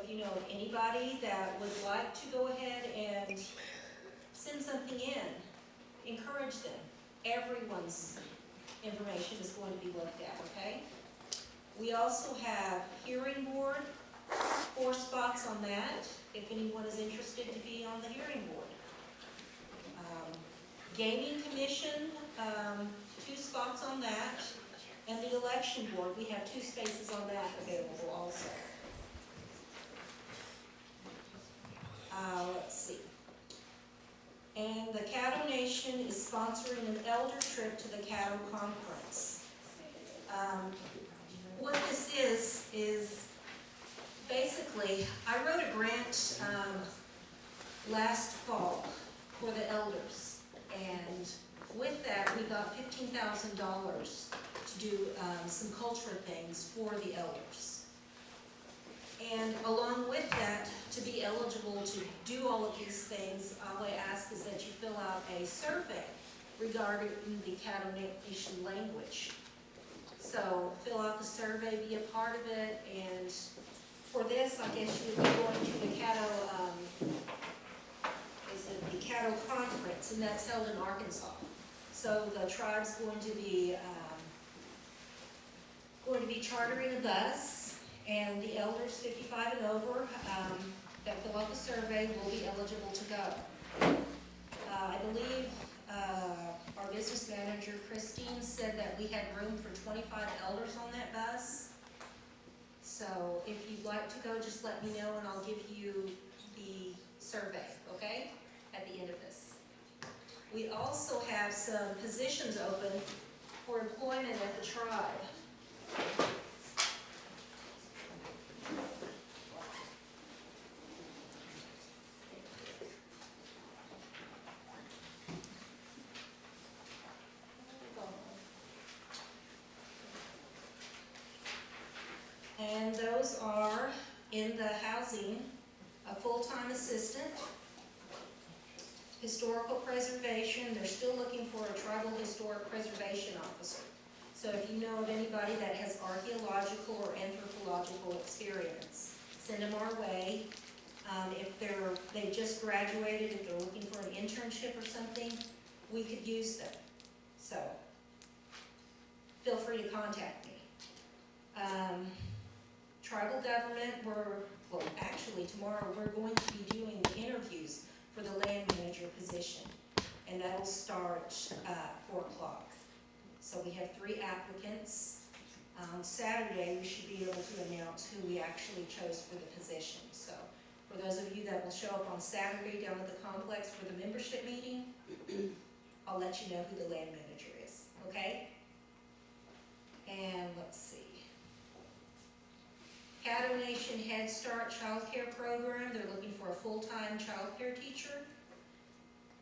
if you know of anybody that would like to go ahead and send something in, encourage them. Everyone's information is going to be looked at, okay? We also have hearing board, 4 spots on that, if anyone is interested to be on the hearing board. Gaming commission, 2 spots on that. And the election board, we have 2 spaces on that available also. Let's see. And the Caddo Nation is sponsoring an elder trip to the Caddo Conference. What this is basically, I wrote a grant last fall for the elders. And with that, we got $15,000 to do some cultural things for the elders. And along with that, to be eligible to do all of these things, all I ask is that you fill out a survey regarding the Caddo Nation language. So fill out the survey, be a part of it, and for this, I guess you would be going to the Caddo, the Caddo Conference, and that's held in Arkansas. So the tribe's going to be chartering a bus, and the elders 55 and over that fill out the survey will be eligible to go. I believe our business manager, Christine, said that we had room for 25 elders on that bus. So if you'd like to go, just let me know and I'll give you the survey, okay, at the end of this. We also have some positions open for employment at the tribe. And those are in the housing, a full-time assistant, historical preservation. They're still looking for a tribal historic preservation officer. So if you know of anybody that has archaeological or anthropological experience, send them our way. If they just graduated, if they're looking for an internship or something, we could use them. So feel free to contact me. Tribal government, actually tomorrow we're going to be doing the interviews for the land manager position, and that'll start 4 o'clock. So we have 3 applicants. Saturday we should be able to announce who we actually chose for the position. So for those of you that will show up on Saturday down at the complex for the membership meeting, I'll let you know who the land manager is, okay? And let's see. Caddo Nation Head Start Child Care Program, they're looking for a full-time child care teacher,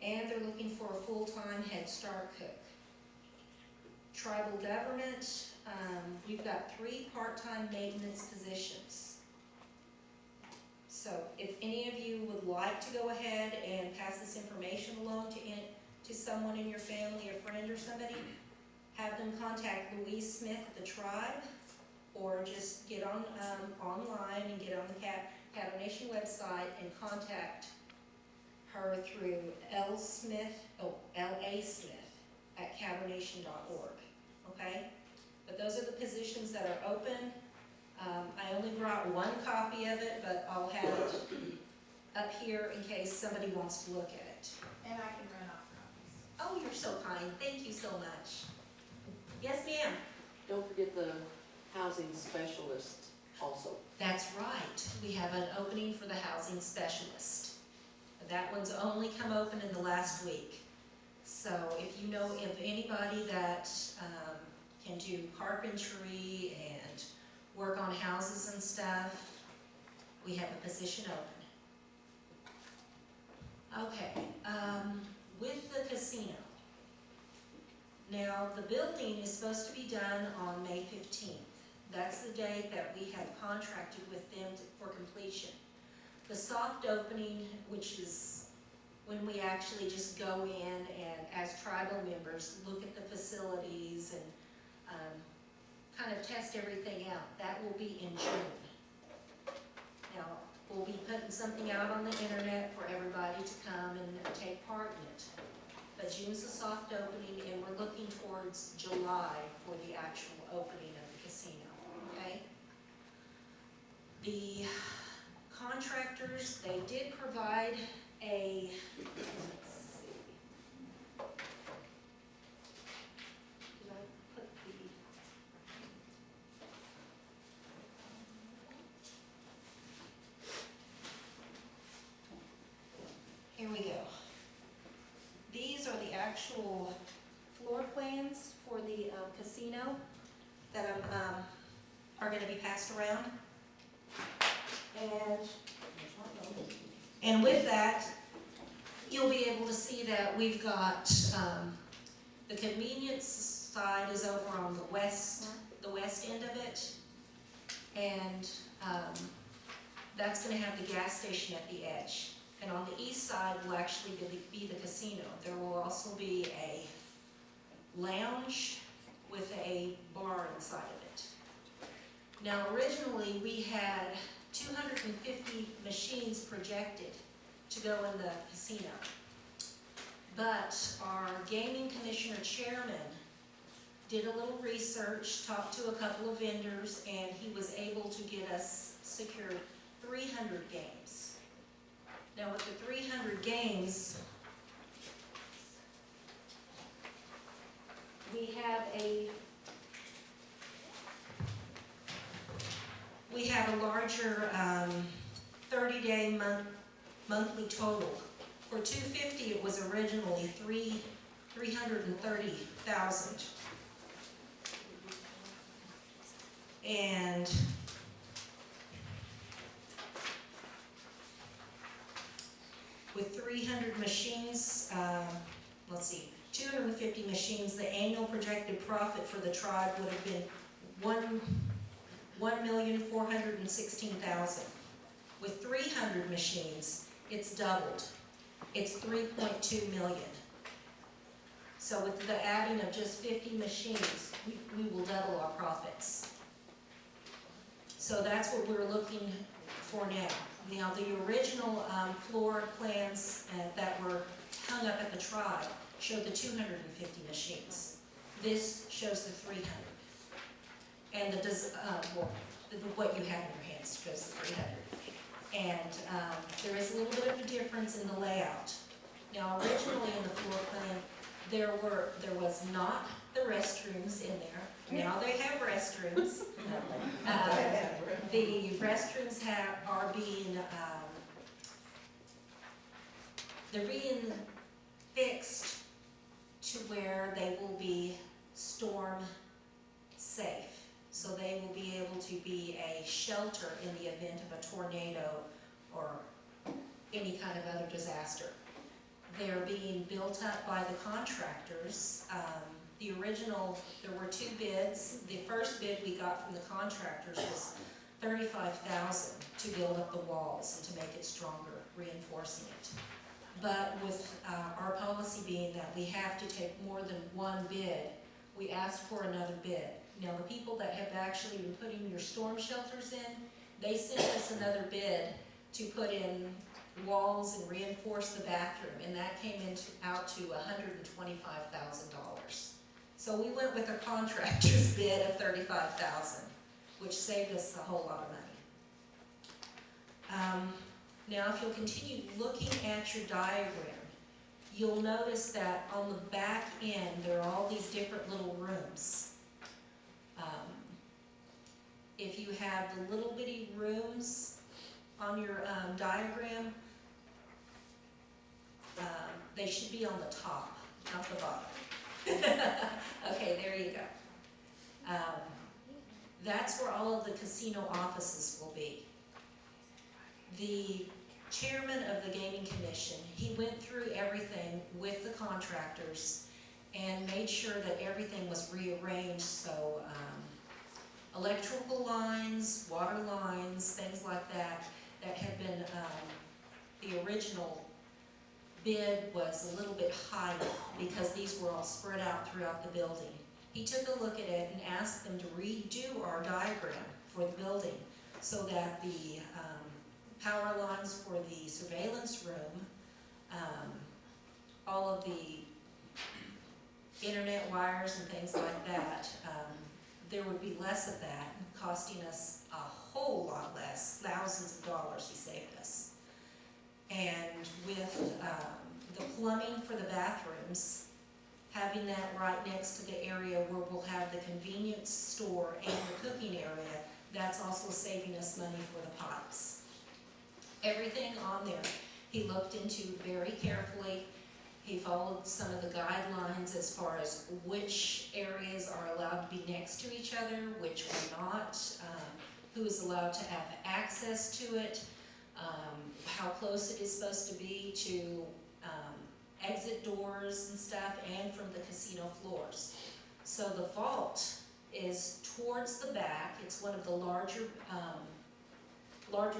and they're looking for a full-time Head Start cook. Tribal government, we've got 3 part-time maintenance positions. So if any of you would like to go ahead and pass this information along to someone in your family, a friend or somebody, have them contact Louise Smith at the tribe, or just get on online and get on the Caddo Nation website and contact her through L.A. Smith at caddonation.org, okay? But those are the positions that are open. I only brought 1 copy of it, but I'll have it up here in case somebody wants to look at it. And I can run off copies. Oh, you're so kind. Thank you so much. Yes, ma'am. Don't forget the housing specialist also. That's right. We have an opening for the housing specialist. That one's only come open in the last week. So if you know of anybody that can do carpentry and work on houses and stuff, we have a position open. Okay, with the casino. Now, the building is supposed to be done on May 15th. That's the date that we have contracted with them for completion. The soft opening, which is when we actually just go in and as tribal members look at the facilities and kind of test everything out, that will be in June. Now, We'll be putting something out on the internet for everybody to come and take part in it. But June's a soft opening, and we're looking towards July for the actual opening of the casino, okay? The contractors, they did provide a, let's see. Did I put the? Here we go. These are the actual floor plans for the casino that are going to be passed around. And with that, you'll be able to see that we've got the convenience side is over on the west end of it, and that's going to have the gas station at the edge. And on the east side will actually be the casino. There will also be a lounge with a bar inside of it. Now originally we had 250 machines projected to go in the casino. But our gaming commissioner chairman did a little research, talked to a couple of vendors, and he was able to get us secured 300 games. Now with the 300 games, we have a larger 30-day monthly total. For 250, it was originally 330,000, and with 300 machines, let's see, 250 machines, the annual projected profit for the tribe would have been $1,416,000. With 300 machines, it's doubled. It's $3.2 million. So with the adding of just 50 machines, we will double our profits. So that's what we're looking for now. Now, the original floor plans that were hung up at the tribe showed the 250 machines. This shows the 300. And what you have in your hands shows the 300. And there is a little bit of a difference in the layout. Now, originally in the floor plan, there was not the restrooms in there. Now they have restrooms. The restrooms are being they're being fixed to where they will be storm safe. So they will be able to be a shelter in the event of a tornado or any kind of other disaster. They're being built up by the contractors. The original, there were 2 bids. The first bid we got from the contractors was $35,000 to build up the walls and to make it stronger, reinforcing it. But with our policy being that we have to take more than 1 bid, we asked for another bid. Now the people that have actually been putting your storm shelters in, they sent us another bid to put in walls and reinforce the bathroom, and that came out to $125,000. So we went with a contractor's bid of $35,000, which saved us a whole lot of money. Now if you'll continue looking at your diagram, you'll notice that on the back end there are all these different little rooms. If you have the little bitty rooms on your diagram, they should be on the top, not the bottom. Okay, there you go. That's where all of the casino offices will be. The chairman of the gaming commission, he went through everything with the contractors and made sure that everything was rearranged, so electrical lines, water lines, things like that, that had been, the original bid was a little bit higher because these were all spread out throughout the building. He took a look at it and asked them to redo our diagram for the building so that the power lines for the surveillance room, all of the internet wires and things like that. There would be less of that, costing us a whole lot less, thousands of dollars he saved us. And with the plumbing for the bathrooms, having that right next to the area where we'll have the convenience store and the cooking area, that's also saving us money for the pipes. Everything on there, he looked into very carefully. He followed some of the guidelines as far as which areas are allowed to be next to each other, which are not, who is allowed to have access to it, how close it is supposed to be to exit doors and stuff, and from the casino floors. So the vault is towards the back. It's one of the larger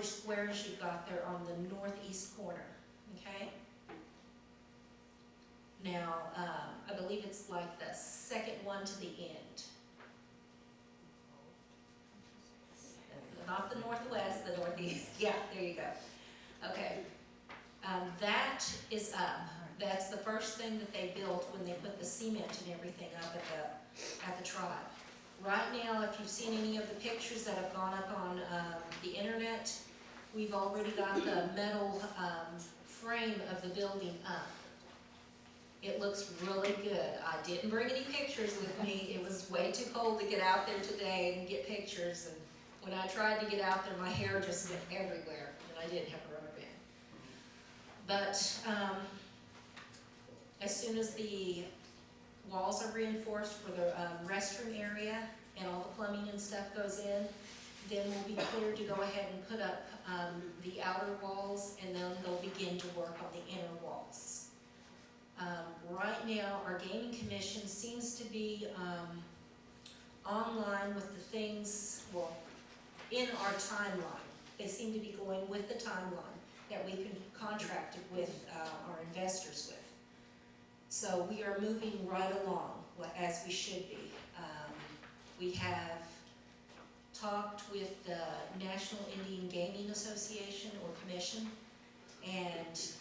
squares you've got there on the northeast corner, okay? Now, I believe it's like the second one to the end. Not the northwest, the northeast. Yeah, there you go. Okay. That is up. That's the first thing that they built when they put the cement and everything up at the tribe. Right now, if you've seen any of the pictures that have gone up on the internet, we've already got the metal frame of the building up. It looks really good. I didn't bring any pictures with me. It was way too cold to get out there today and get pictures. And when I tried to get out there, my hair just went everywhere, and I didn't have a rubber band. But as soon as the walls are reinforced for the restroom area and all the plumbing and stuff goes in, then we'll be cleared to go ahead and put up the outer walls, and then they'll begin to work on the inner walls. Right now, our gaming commission seems to be online with the things, well, in our timeline. They seem to be going with the timeline that we contracted with our investors with. So we are moving right along as we should be. We have talked with the National Indian Gaming Association or Commission, and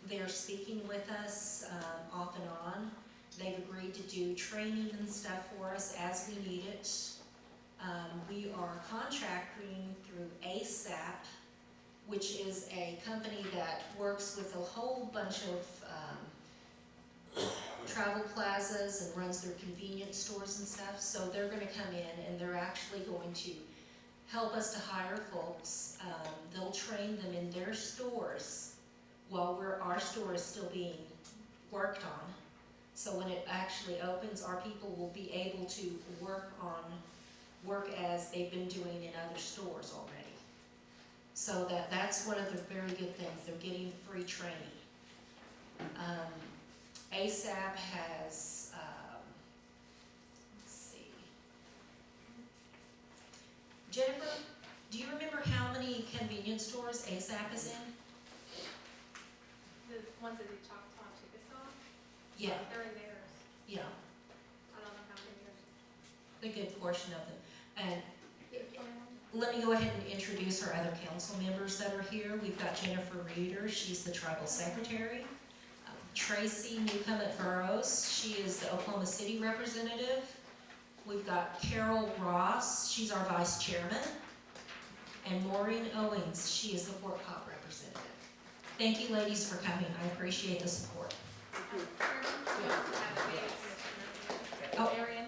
they're speaking with us off and on. They've agreed to do training and stuff for us as we need it. We are contracting through ASAP, which is a company that works with a whole bunch of travel plazas and runs their convenience stores and stuff. So they're going to come in and they're actually going to help us to hire folks. They'll train them in their stores while our store is still being worked on. So when it actually opens, our people will be able to work as they've been doing in other stores already. So that's one of the very good things. They're getting free training. ASAP has, let's see. Jennifer, do you remember how many convenience stores ASAP is in? The ones that we talked on Chickasaw? Yeah, They're in theirs. yeah, I don't know how many a years. good portion of them. And 21? let me go ahead and introduce our other council members that are here. We've got Jennifer Reeder, she's the tribal secretary. Tracy Newcomb-Burrows, she is the Oklahoma City representative. We've got Carol Ross, she's our vice chairman. And Maureen Owings, she is the Fort Cobb representative. Thank you ladies for coming, I appreciate the support. Oh. Marion?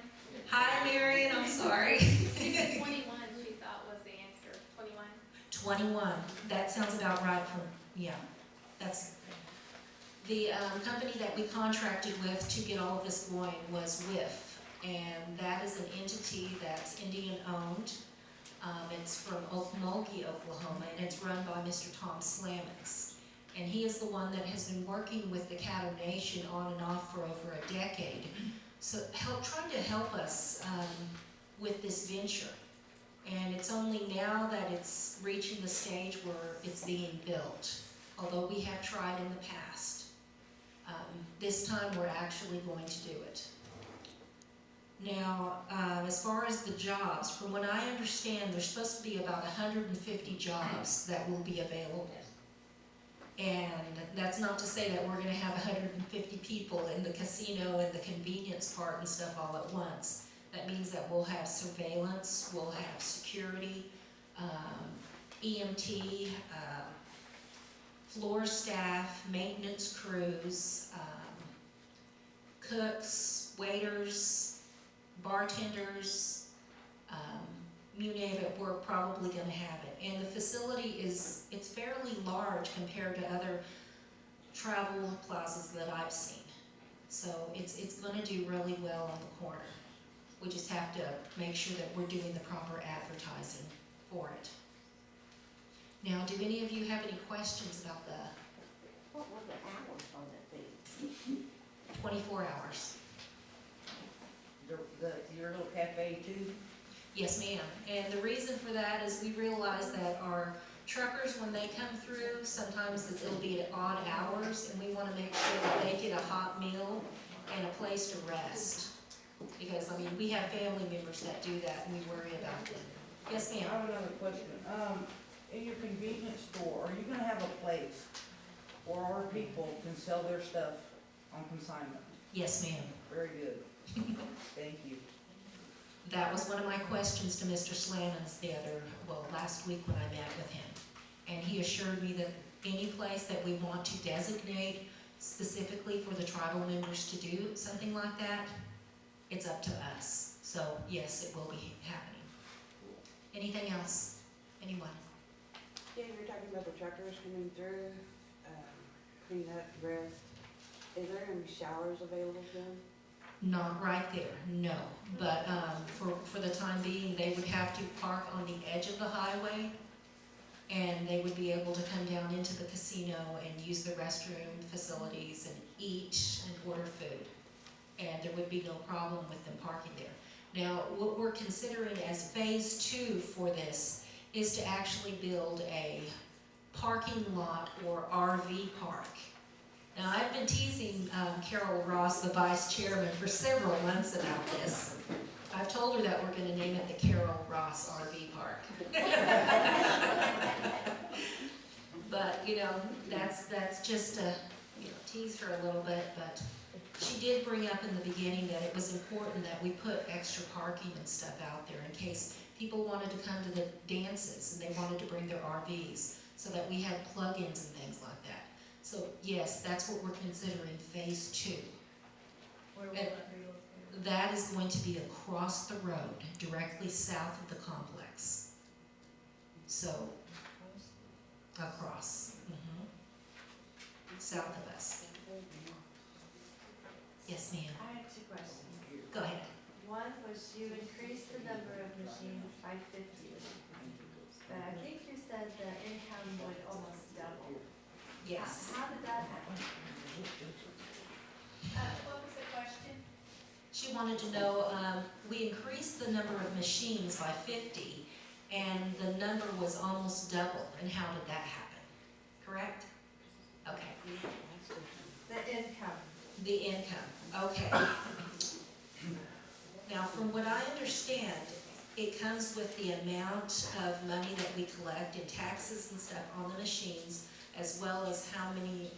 Hi Marion, I'm sorry. She said 21 she thought was the answer. 21? 21, that sounds about right from, yeah, that's. The company that we contracted with to get all of this going was WIF, and that is an entity that's Indian owned. It's from Okmulgee, Oklahoma, and it's run by Mr. Tom Slamons. And he is the one that has been working with the Caddo Nation on and off for over a decade. So trying to help us with this venture. And it's only now that it's reaching the stage where it's being built, although we have tried in the past. This time we're actually going to do it. Now, as far as the jobs, from what I understand, there's supposed to be about 150 jobs that will be available. And that's not to say that we're gonna have 150 people in the casino and the convenience part and stuff all at once. That means that we'll have surveillance, we'll have security, EMT, floor staff, maintenance crews, cooks, waiters, bartenders, you name it, we're probably gonna have it. And the facility it's fairly large compared to other travel plazas that I've seen. So it's gonna do really well on the corner. We just have to make sure that we're doing the proper advertising for it. Now, do any of you have any questions about the What were the hours on that thing? 24 hours? Your little cafe too? Yes, ma'am. And the reason for that is we realize that our truckers, when they come through, sometimes it'll be at odd hours, and we want to make sure that they get a hot meal and a place to rest. Because, I mean, we have family members that do that, and we worry about them. Yes, I ma'am. have another question. In your convenience store, are you gonna have a place where our people can sell their stuff on consignment? Yes, ma'am. Very good. Thank you. That was one of my questions to Mr. Slamans last week when I met with him. And he assured me that any place that we want to designate specifically for the tribal members to do something like that, it's up to us. So yes, it will be happening. Anything else? Anyone? Yeah, you were talking about the truckers coming through, clean up, rest. Is there gonna be showers available to them? Not right there, no. But for the time being, they would have to park on the edge of the highway, and they would be able to come down into the casino and use the restroom facilities and eat and order food. And there would be no problem with them parking there. Now, what we're considering as phase 2 for this is to actually build a parking lot or RV park. Now, I've been teasing Carol Ross, the vice chairman, for several months about this. I've told her that we're gonna name it the Carol Ross RV Park. But, that's just to, tease her a little bit, but she did bring up in the beginning that it was important that we put extra parking and stuff out there in case people wanted to come to the dances and they wanted to bring their RVs, so that we had plug-ins and things like that. So yes, that's what we're considering phase 2. Where will And that be located? that is going to be across the road, directly south of the complex. So, across, south of us. Yes, ma'am. I have 2 questions. Go ahead. One was you increased the number of machines by 50, but I think you said the income would almost double. Yes. How did that happen? What was the question? She wanted to know, we increased the number of machines by 50, and the number was almost double, and how did that happen? Correct? Okay. The income. The income, okay. Now, from what I understand, it comes with the amount of money that we collect in taxes and stuff on the machines, as well as how many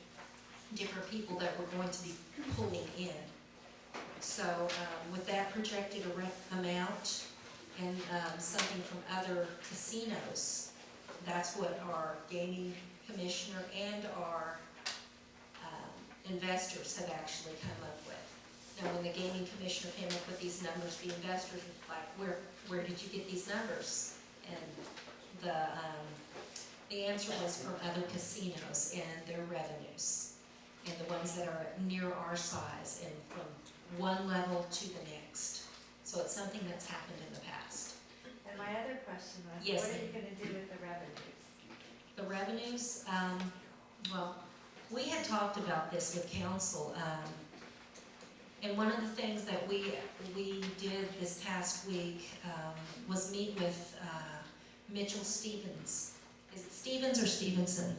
different people that we're going to be pulling in. So with that projected amount and something from other casinos, that's what our gaming commissioner and our investors have actually come up with. Now, when the gaming commissioner came up with these numbers, the investors were like, where did you get these numbers? And the answer was from other casinos and their revenues, and the ones that are near our size and from one level to the next. So it's something that's happened in the past. And my other question was, Yes, what are you ma'am. going to do with the revenues? The revenues, well, we had talked about this with council, and one of the things that we did this past week was meet with Mitchell Stevens. Is it Stevens or Stevenson?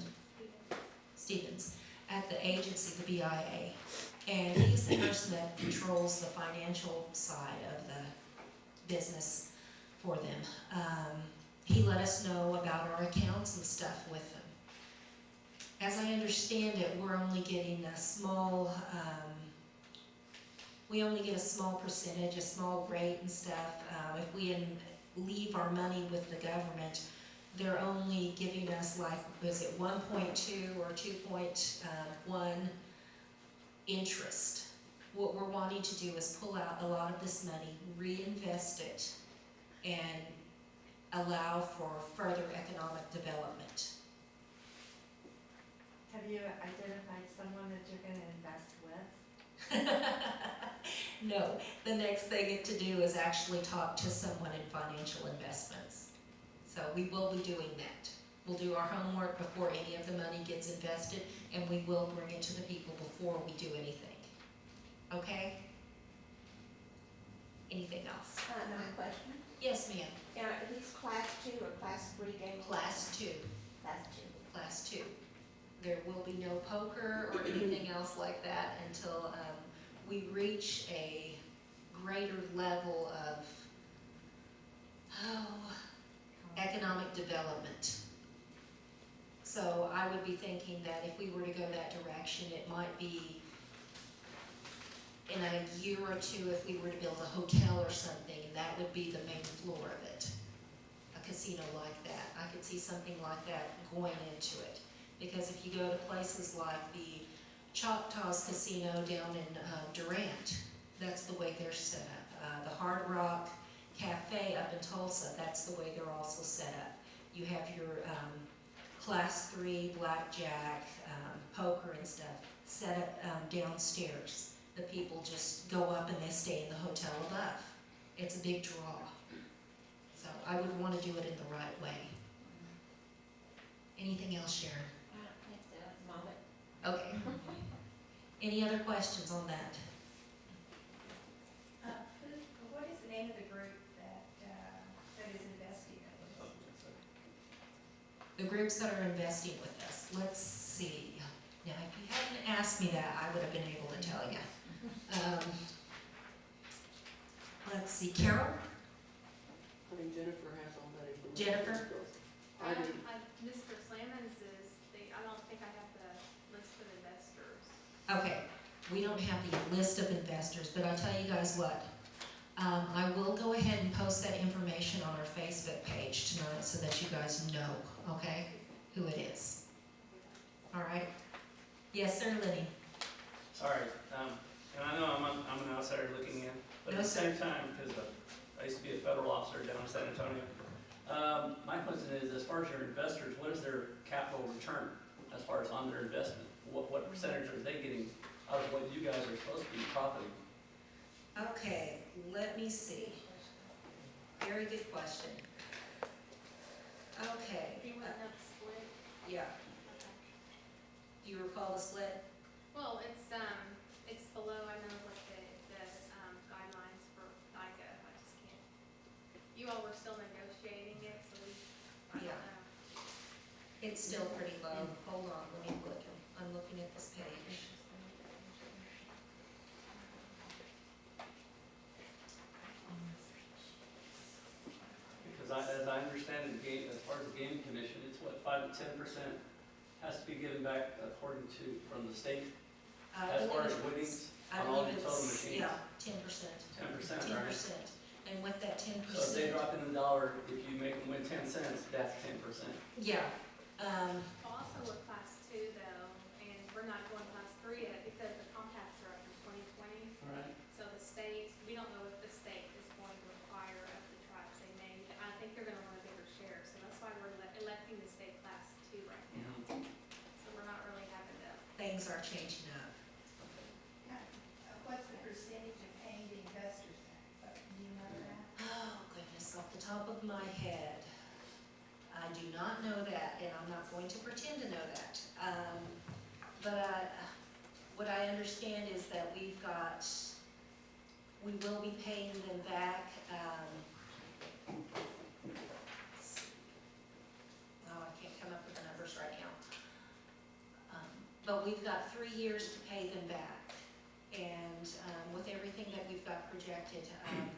Stevens, at the agency, the BIA. And he's the person that controls the financial side of the business for them. He let us know about our accounts and stuff with them. As I understand it, we're only getting a small, we only get a small percentage, a small rate and stuff. If we leave our money with the government, they're only giving us like, was it 1.2 or 2.1 interest. What we're wanting to do is pull out a lot of this money, reinvest it, and allow for further economic development. Have you identified someone that you're gonna invest with? No, the next thing to do is actually talk to someone in financial investments. So we will be doing that. We'll do our homework before any of the money gets invested, and we will bring it to the people before we do anything. Okay? Anything else? Another question. Yes, ma'am. Are these class 2 or class 3 games? Class 2. Class 2. Class 2. There will be no poker or anything else like that until we reach a greater level of economic development. So I would be thinking that if we were to go that direction, it might be in a year or two if we were to build a hotel or something, and that would be the main floor of it. A casino like that. I could see something like that going into it. Because if you go to places like the Choctaws Casino down in Durant, that's the way they're set up. The Hard Rock Cafe up in Tulsa, that's the way they're also set up. You have your class 3 blackjack, poker and stuff set up downstairs. The people just go up and they stay in the hotel above. It's a big draw. So I would want to do it in the right way. Anything else, Sharon? I don't think so at the moment. Okay. Any other questions on that? What is the name of the group that is investing in this? The groups that are investing with us, let's see. Now, if you hadn't asked me that, I would have been able to tell you. Let's see, Carol? I think Jennifer has all that information. Jennifer? I do. Mr. Slammon's is, I don't think I have the list of investors. Okay, we don't have the list of investors, but I'll tell you guys what. I will go ahead and post that information on our Facebook page tonight so that you guys know, okay, who it is. All right? Yes, sir, Lenny? Sorry, and I know I'm an outsider looking in, but at No, the sir. same time, because I used to be a federal officer down in San Antonio, my question is, as far as your investors, what is their capital return as far as on their investment? What percentage are they getting out of what you guys are supposed to be profiting? Okay, let me see. Very good question. Okay. Do you want to know the split? Yeah. Do you recall the split? Well, it's below, I know what the guidelines for NICA, I just can't. You all were still negotiating it, so I don't Yeah. know. It's still pretty low. Hold on, let me look. I'm looking at this page. Because as I understand the game, as far as the gaming commission, it's what, 5 to 10% has to be given back according to, from the state, as far as winnings I on all believe your total it's, machines? yeah, 10%. 10%, Ten right? percent. And with that 10%. So if they drop in the dollar, if you make them win 10 cents, that's 10%. Yeah. Also with class 2 though, and we're not going class 3 yet because the compacts are up in 2020. All right. So the state, we don't know if the state is going to require of the tribes they made. I think they're gonna want a bigger share, so that's why we're electing to stay class 2 right now. So we're not really having to. Things are changing up. What's the percentage of paying the investors tax? Do you know that? Oh, goodness, off the top of my head, I do not know that, and I'm not going to pretend to know that. But what I understand is that we will be paying them back, let's see. Oh, I can't come up with the numbers right now. But we've got 3 years to pay them back. projected,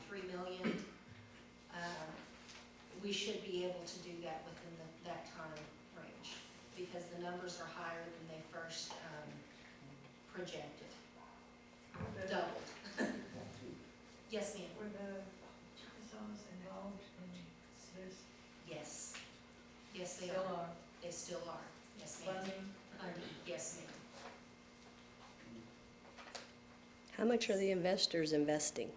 3 million. We should be able to do that within that time range, because the numbers are higher than they first, projected, doubled. Yes, ma'am? Were the Chickasaws involved in this? Yes. Yes, they Still are. are. They still are. Yes, ma'am. Funding? Yes, ma'am. How much are the investors investing?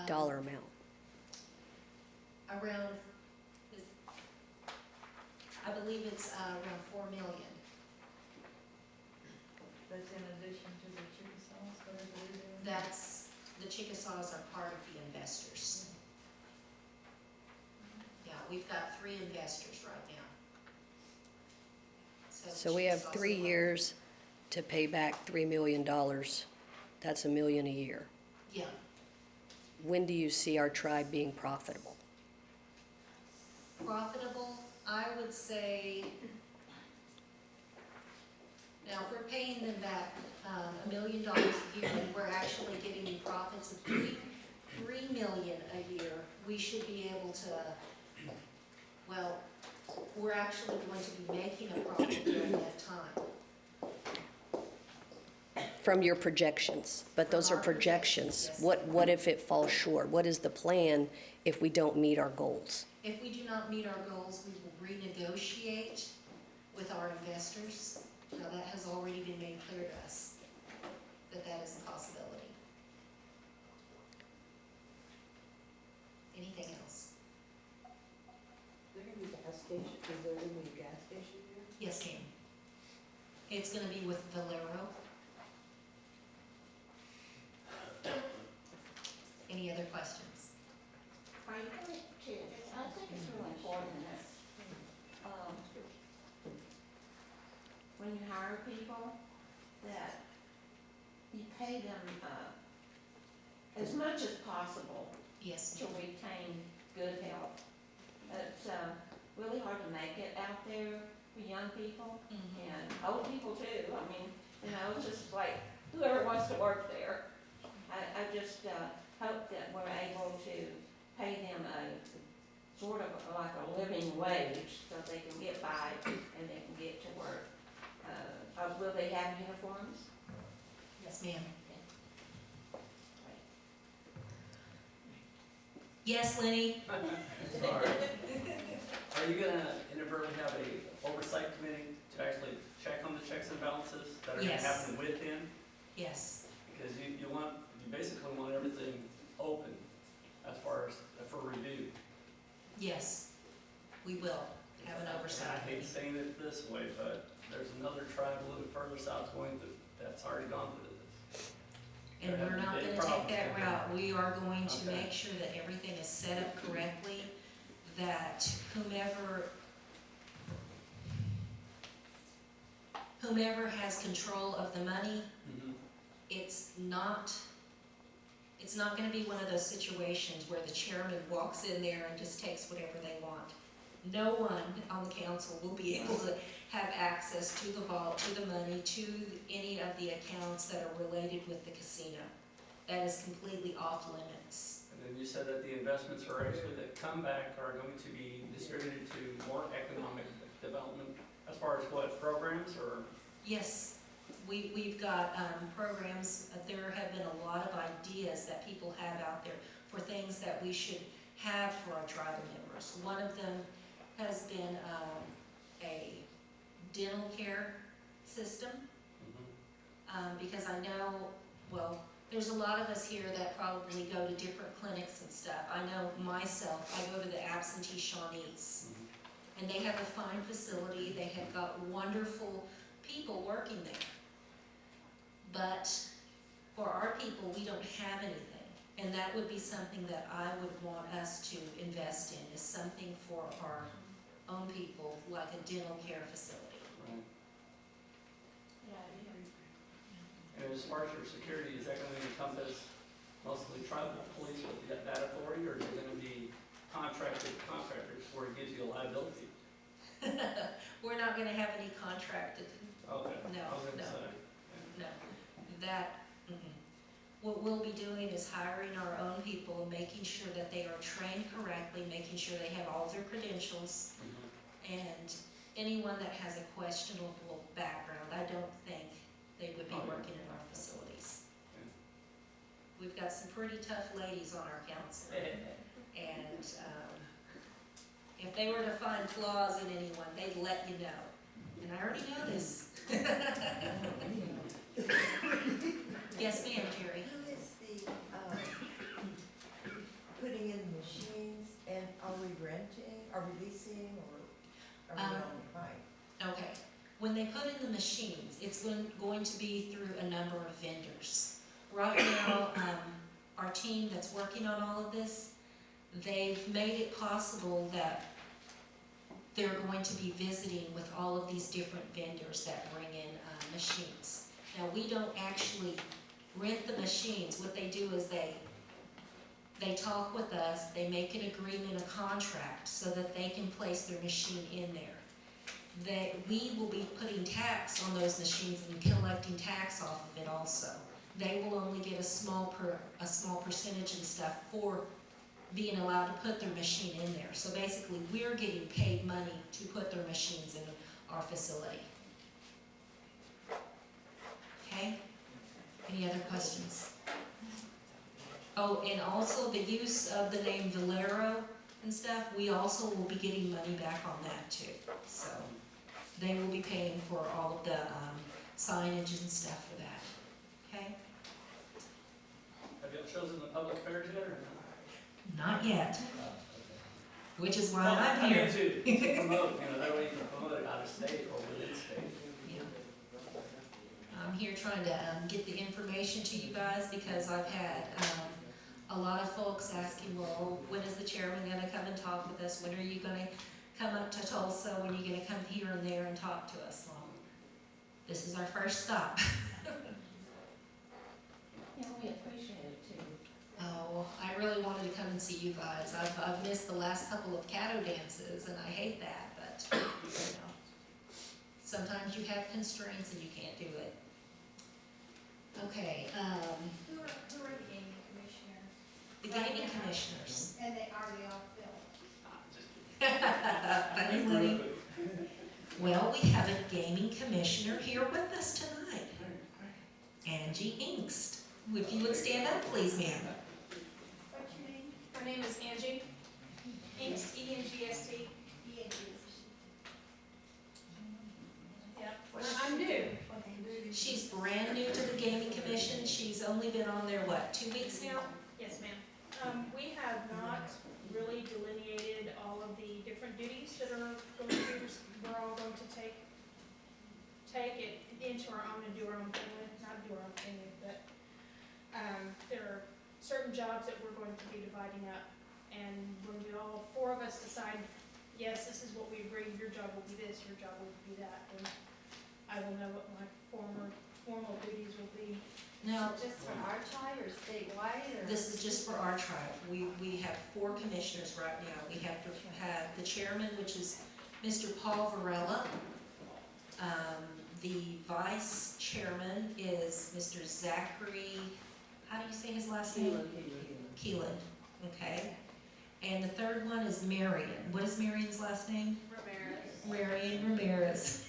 Dollar amount? Around, I believe it's around 4 million. That's in addition to the Chickasaws, whatever they're doing? That's, the Chickasaws are part of the investors. Yeah, we've got 3 investors right now. So we have Chickasaws 3 alone. years to pay back $3 million. That's $1 million a year. Yeah, When do you see our tribe being profitable? profitable, I would say, now if we're paying them back $1 million a year, and we're actually getting profits of 3 million a year, we should be able to, well, we're actually going to be making a profit during that time. From your projections, but those are From our projections. projections, yes. What if it falls short? What is the plan if we don't meet our goals? If we do not meet our goals, we will renegotiate with our investors. Now, that has already been made clear to us, that that is a possibility. Anything else? Is there gonna be gas station, is there gonna be a gas station here? Yes, ma'am. It's gonna be with Valero. Any other questions? Are you going to, I think it's really important that, when you hire people, that you pay them, as much as possible Yes, to ma'am. retain good help. It's, really hard to make it out there for young people Mhm. and old people too. I mean, you know, it's just like whoever wants to work there. I just, hope that we're able to pay them a sort of like a living wage so they can get by and they can get to work. Will they have uniforms? Yes, ma'am. Yes, Lenny? Sorry. Are you gonna inadvertently have a oversight committee to actually check on the checks and balances that are gonna Yes. happen within? Yes. Because you basically want everything open as far as for review. Yes, we will have an And oversight. I hate saying it this way, but there's another tribe a little bit further south going through, that's already gone through this. And we're not Big gonna take problem. that route. We are going to Okay. make sure that everything is set up correctly, that whomever has control of the money, Mhm. it's not gonna be one of those situations where the chairman walks in there and just takes whatever they want. No one on the council will be able to have access to the vault, to the money, to any of the accounts that are related with the casino. That is completely off limits. And then you said that the investments are actually, that come back are going to be distributed to more economic development as far as what, programs or? Yes, we've got programs, there have been a lot of ideas that people have out there for things that we should have for our tribal members. One of them has been a dental care system, because I know, well, there's a lot of us here that probably go to different clinics and stuff. I know myself, I go to the absentee Shawnees, and they have a fine facility, they have got wonderful people working there. But for our people, we don't have anything, and that would be something that I would want us to invest in, is something for our own people, like a dental care facility. Right. Yeah, And as far as your security, is that gonna encompass mostly tribal police with that authority, or is it gonna be contractors where it gives you a liability? We're not gonna have any contracted, Okay. No, I was gonna no. say. no, that, what we'll be doing is hiring our own people and making sure that they are trained correctly, making sure they have all their credentials. And anyone that has a questionable background, I don't think they would be working in our facilities. We've got some pretty tough ladies on our council. And if they were to find flaws in anyone, they'd let you know. And I already know this. Yes, ma'am, Jerry. Who is the, putting in the machines, and are we renting, are we leasing, or are we only buying? Okay, when they put in the machines, it's going to be through a number of vendors. Right now, our team that's working on all of this, they've made it possible that they're going to be visiting with all of these different vendors that bring in machines. Now, we don't actually rent the machines. What they do is they talk with us, they make an agreement, a contract, so that they can place their machine in there. We will be putting tax on those machines and collecting tax off of it also. They will only get a small percentage and stuff for being allowed to put their machine in there. So basically, we're getting paid money to put their machines in our facility. Okay? Any other questions? Oh, and also the use of the name Valero and stuff, we also will be getting money back on that too. So they will be paying for all of the signage and stuff for that. Okay? Have you chosen the public affairs yet or not? Not yet, which is why Well, I'm I mean, here. to promote, that way you can promote it out of state or within state. Yeah. I'm here trying to get the information to you guys because I've had a lot of folks asking, well, when is the chairman gonna come and talk with us? When are you gonna come up to Tulsa? When are you gonna come here and there and talk to us? Well, this is our first stop. Yeah, we appreciate it too. Oh, I really wanted to come and see you guys. I've missed the last couple of Caddo dances and I hate that, but, you know, sometimes you have constraints and you can't do it. Okay, Who are the gaming commissioners? the gaming commissioners. And they are all filled. Funny, Lenny. Well, we have a gaming commissioner here with us tonight. Angie Inkst. If you would stand up, please, ma'am. What's your name? Her name is Angie, Inkst, E-N-G-S-T. Yep, I'm new. She's brand new to the gaming commission. She's only been on there, what, 2 weeks now? Yes, ma'am. We have not really delineated all of the different duties that are going to be, we're all going to take it into our own and do our own thing with, not do our own thing with, but there are certain jobs that we're going to be dividing up. And when we all, 4 of us decide, yes, this is what we agree, your job will be this, your job will be that, then I will know what my formal duties will be. No, Just for our tribe or statewide or? this is just for our tribe. We have 4 commissioners right now. We have to have the chairman, which is Mr. Paul Varela. The vice chairman is Mr. Zachary, how do you say his last name? Keelan, okay. And the third one is Marion. What is Marion's last name? Ramirez. Marion Ramirez.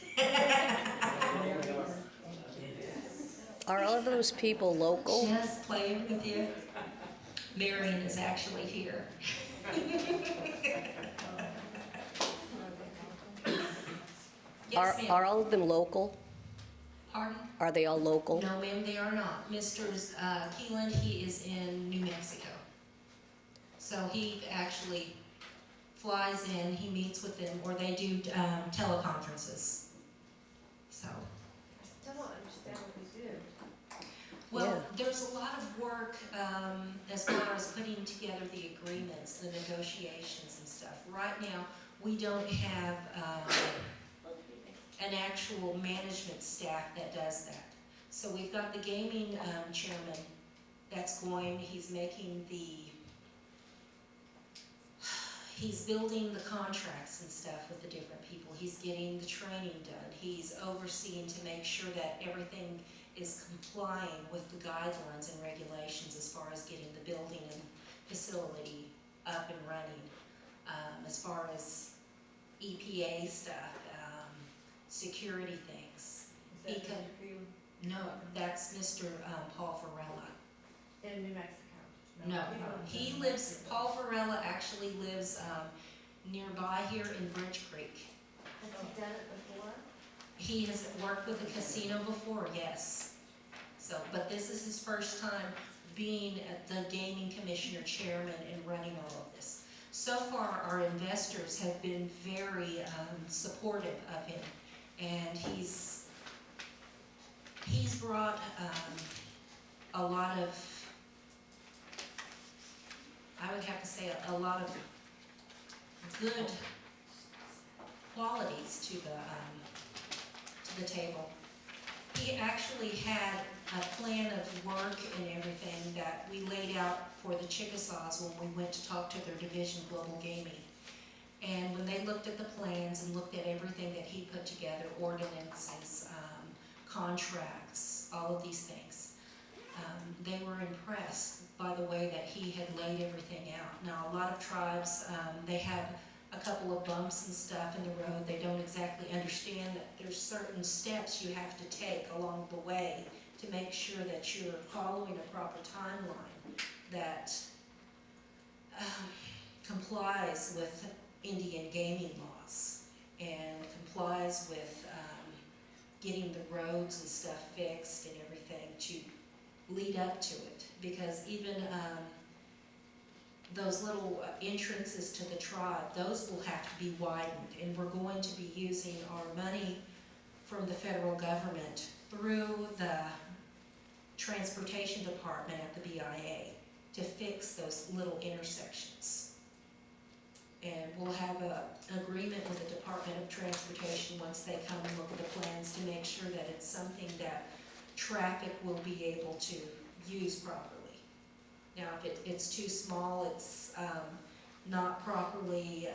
Are all of those people local? Just playing with you. Marion is actually here. Yes, ma'am. Are all of them local? Pardon? Are they all local? No, ma'am, they are not. Mr. Keelan, he is in New Mexico. So he actually flies in, he meets with them, or they do teleconferences. So, I still don't understand what we do. well, there's a lot of work as far as putting together the agreements, the negotiations and stuff. Right now, we don't have an actual management staff that does that. So we've got the gaming chairman that's going, he's building the contracts and stuff with the different people. He's getting the training done. He's overseeing to make sure that everything is complying with the guidelines and regulations as far as getting the building and facility up and running. As far as EPA stuff, security things. Is He that can- Mr. Cream No, that's Mr. Paul Farella. in New Mexico? No, he lives, Paul Farella actually lives nearby here in Bridge Creek. Has he done it before? He has worked with a casino before, yes. So, but this is his first time being the gaming commissioner chairman and running all of this. So far, our investors have been very supportive of him, and he's brought a lot of, I would have to say, a lot of good qualities to the table. He actually had a plan of work and everything that we laid out for the Chickasaws when we went to talk to their division, Global Gaming. And when they looked at the plans and looked at everything that he put together, ordinances, contracts, all of these things, they were impressed by the way that he had laid everything out. Now, a lot of tribes, they have a couple of bumps and stuff in the road. They don't exactly understand that there's certain steps you have to take along the way to make sure that you're following a proper timeline that complies with Indian gaming laws and complies with getting the roads and stuff fixed and everything to lead up to it. Because even those little entrances to the tribe, those will have to be widened, and we're going to be using our money from the federal government through the transportation department at the BIA to fix those little intersections. And we'll have an agreement with the Department of Transportation once they come and look at the plans to make sure that it's something that traffic will be able to use properly. Now, if it's too small, it's not properly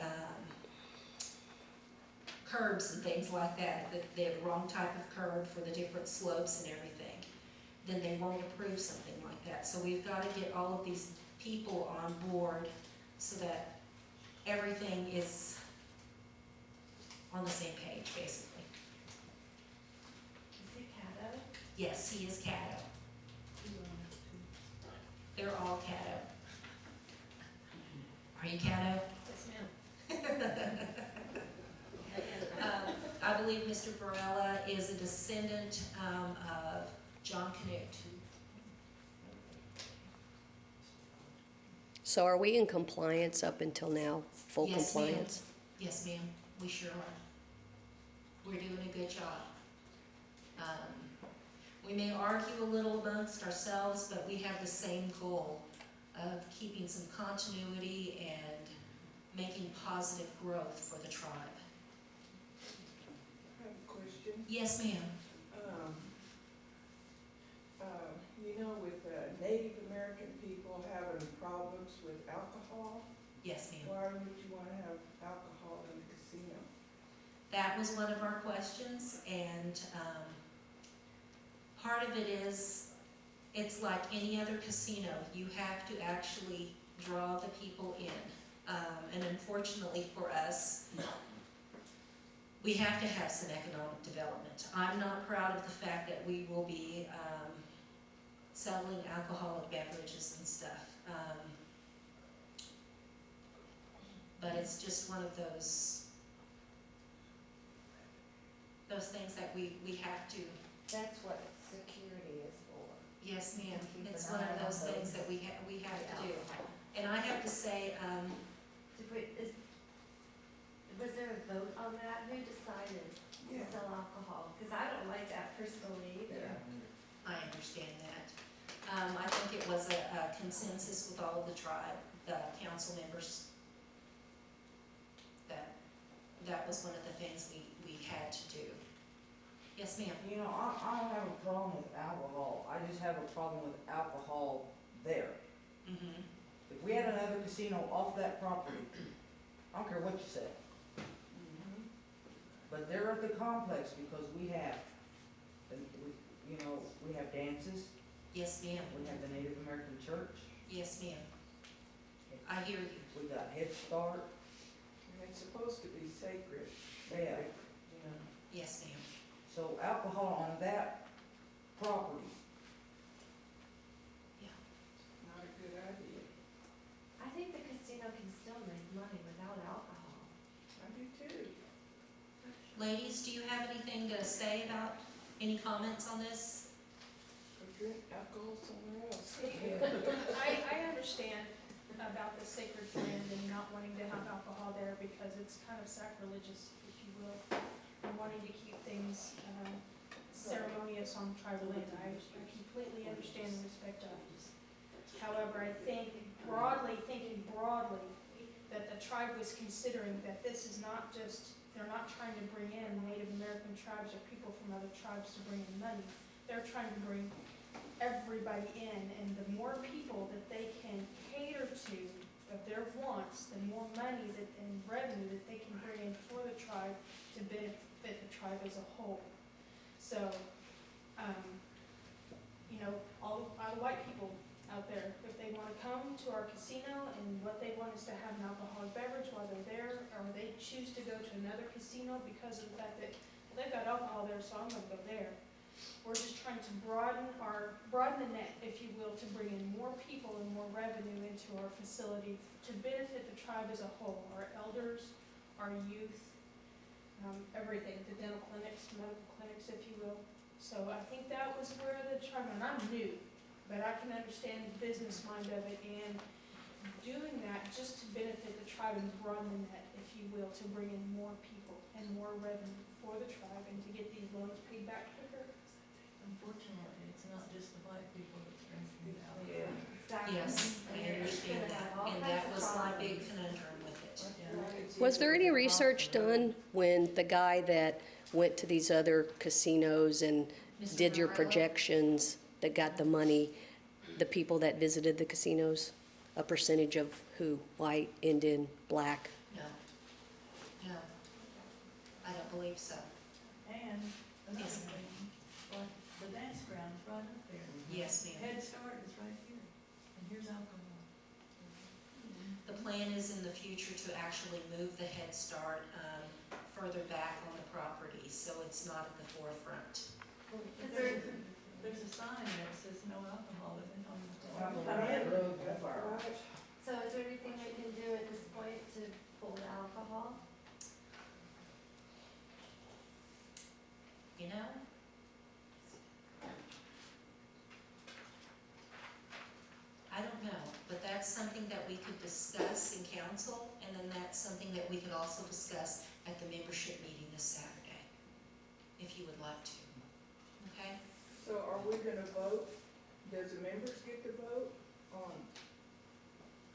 curbs and things like that, they have the wrong type of curb for the different slopes and everything, then they won't approve something like that. So we've got to get all of these people on board so that everything is on the same page, basically. Is he Caddo? Yes, he is Caddo. They're all Caddo. Are you Caddo? Yes, ma'am. I believe Mr. Varela is a descendant of John Canute. So are we in compliance up until now? Full Yes, ma'am. compliance? Yes, ma'am, we sure are. We're doing a good job. We may argue a little amongst ourselves, but we have the same goal of keeping some continuity and making positive growth for the tribe. I have a question. Yes, ma'am. You know, with Native American people having problems with alcohol, Yes, ma'am. why would you want to have alcohol in the casino? That was one of our questions, and part of it is, it's like any other casino. You have to actually draw the people in. And unfortunately for us, we have to have some economic development. I'm not proud of the fact that we will be selling alcoholic beverages and stuff. But it's just one of those things that we have to. That's what security is for. Yes, ma'am. Keep It's an one eye of on those things those. that we have to do. Alcohol. And I have to say, Was there a vote on that? Who decided to Yeah. sell alcohol? Because I don't like that personally either. I understand that. I think it was a consensus with all of the tribe, the council members, that was one of the things we had to do. Yes, ma'am. You know, I don't have a problem with alcohol, I just have a problem with alcohol there. Mm-hmm. If we had another casino off that property, I don't care what you say, but they're at the complex because we have, and you know, we have dances, Yes, ma'am. we have the Native American church, Yes, ma'am. I hear you. we got Head Start, And it's supposed to be sacred. Yeah. You know. Yes, ma'am. so alcohol on that property. Not a good idea. I think the casino can still make money without alcohol. I do too. Ladies, do you have anything to say about, any comments on this? Go drink alcohol somewhere else. I understand about the sacred land and not wanting to have alcohol there because it's kind of sacrilegious, if you will, and wanting to keep things ceremonious on tribal land. I completely understand and respect that. However, I think thinking broadly, that the tribe was considering that this is not just, they're not trying to bring in Native American tribes or people from other tribes to bring in money. They're trying to bring everybody in, and the more people that they can cater to of their wants, the more money that, and revenue that they can bring in for the tribe to benefit the tribe as a whole. So, you know, all the white people out there, if they wanna come to our casino and what they want is to have an alcoholic beverage while they're there, or they choose to go to another casino because of the fact that, well, they've got alcohol there, so I'm gonna go there. We're just trying to broaden the net, if you will, to bring in more people and more revenue into our facility to benefit the tribe as a whole, our elders, our youth, everything, the dental clinics, medical clinics, if you will. So I think that was where the tribe, and I'm new, but I can understand the business mind of it and doing that just to benefit the tribe and broaden the net, if you will, to bring in more people and more revenue for the tribe and to get these loans paid back quicker. Unfortunately, it's not just the white people that's drinking it out. Yeah. Exactly. Yes, I And it's understand gonna that, have all and kinds that of was my problems. big conundrum with it. Was there any research done when the guy that went to these other casinos and Mr. did your Morello? projections, that got the money, the people that visited the casinos? A percentage of who? White, Indian, black? No. No. I don't believe so. And another Yes. thing, like the dance ground's right up there. Yes, ma'am. Head Start is right here, and here's alcohol. The plan is in the future to actually move the Head Start further back on the property, so it's not at the forefront. There's a sign there that says no alcohol on the Out on that road, that's our- So is there anything we can do at this point to pull the alcohol? You know? I don't know, but that's something that we could discuss in council, and then that's something that we could also discuss at the membership meeting this Saturday, if you would like to. Okay? So are we gonna vote? Does the members get to vote on,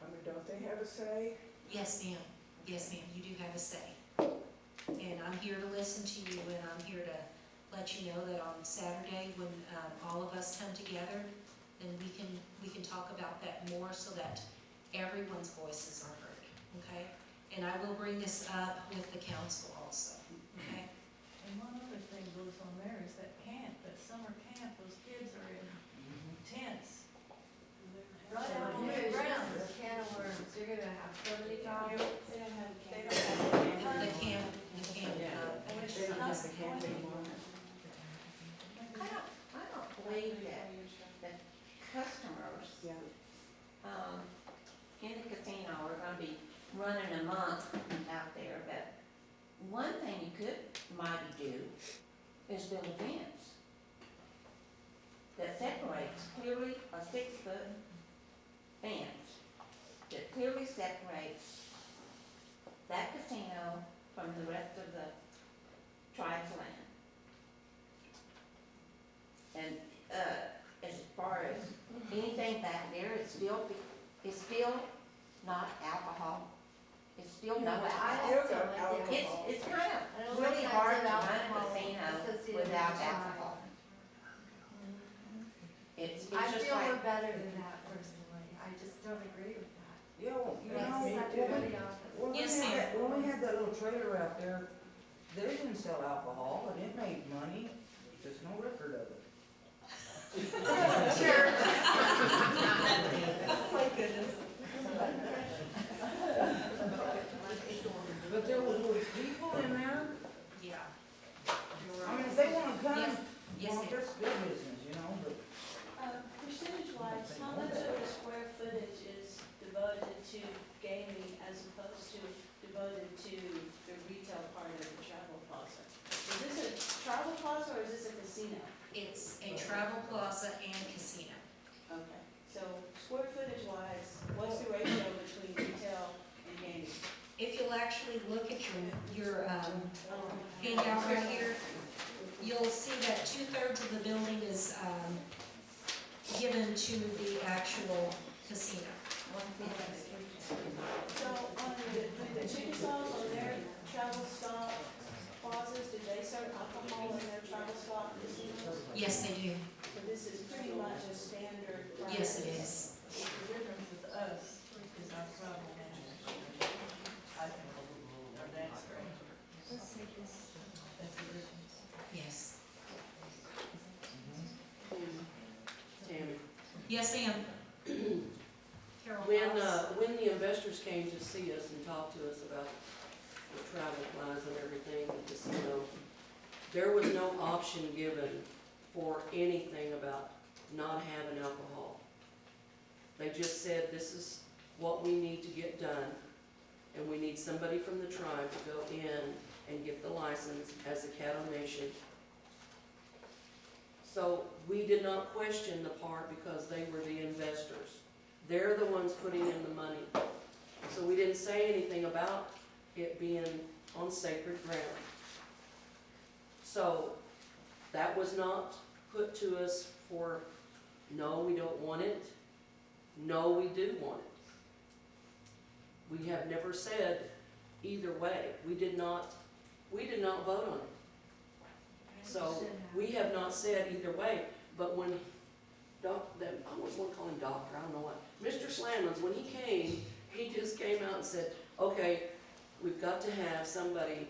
I mean, don't they have a say? Yes, ma'am. Yes, ma'am, you do have a say. And I'm here to listen to you, and I'm here to let you know that on Saturday, when all of us come together, then we can talk about that more so that everyone's voices are heard, okay? And I will bring this up with the council also, okay? And one other thing goes on there is that camp, that summer camp, those kids are in tents. Right out on the ground. It's a can of worms, you're gonna have so many They problems. don't have a They camp. don't have a The camp, They don't have a camp anymore. I don't believe that customers, Yeah. in the casino are gonna be running amok out there, but one thing you could mighty do is build a fence that separates clearly a 6-foot fence that clearly separates that casino from the rest of the tribe's land. And, as far as anything back there, it's still not alcohol. It's still no alcohol. Still got alcohol. It's kind I don't of really like hard to that run a alcohol casino associated without with tribe. alcohol. It's I just feel we're like, better than that personally, I just don't agree with that. Yo, you Let's know, set too. everybody off. Yes, ma'am. when we had that little trailer out there, they didn't sell alcohol, and it made money, just no record of it. Sure. My goodness. But there was people in there, Yeah. I mean, if they wanna come, Yes, yes, well, ma'am. that's their business, you know, but. Percentage wise, how much of the square footage is devoted to gaming as opposed to devoted to the retail part of the travel plaza? Is this a travel plaza or is this a casino? It's a travel plaza and casino. Okay, so square footage wise, what's the ratio between retail and gaming? If you'll actually look at your handout right here, you'll see that 2/3 of the building is given to the actual casino. So on the Chickasaws, on their travel stop plazas, do they serve alcohol in their travel stop casinos? Yes, they do. So this is pretty much a standard practice. Yes, it is. The difference with us is our travel management. I think, or that's great. Let's take this. That's the difference. Yes. Tammy, Yes, ma'am. Carol when, Ross. when the investors came to see us and talk to us about the travel plaza and everything, the casino, there was no option given for anything about not having alcohol. They just said, this is what we need to get done, and we need somebody from the tribe to go in and get the license as a Caddo Nation. So we did not question the part because they were the investors. They're the ones putting in the money. So we didn't say anything about it being on sacred ground. So that was not put to us for, no, we don't want it, no, we do want it. We have never said either way. We did not vote on it. So we have not said either way, but when I always want to call him doctor, I don't know what. Mr. Slamons, when he came, he just came out and said, okay, we've got to have somebody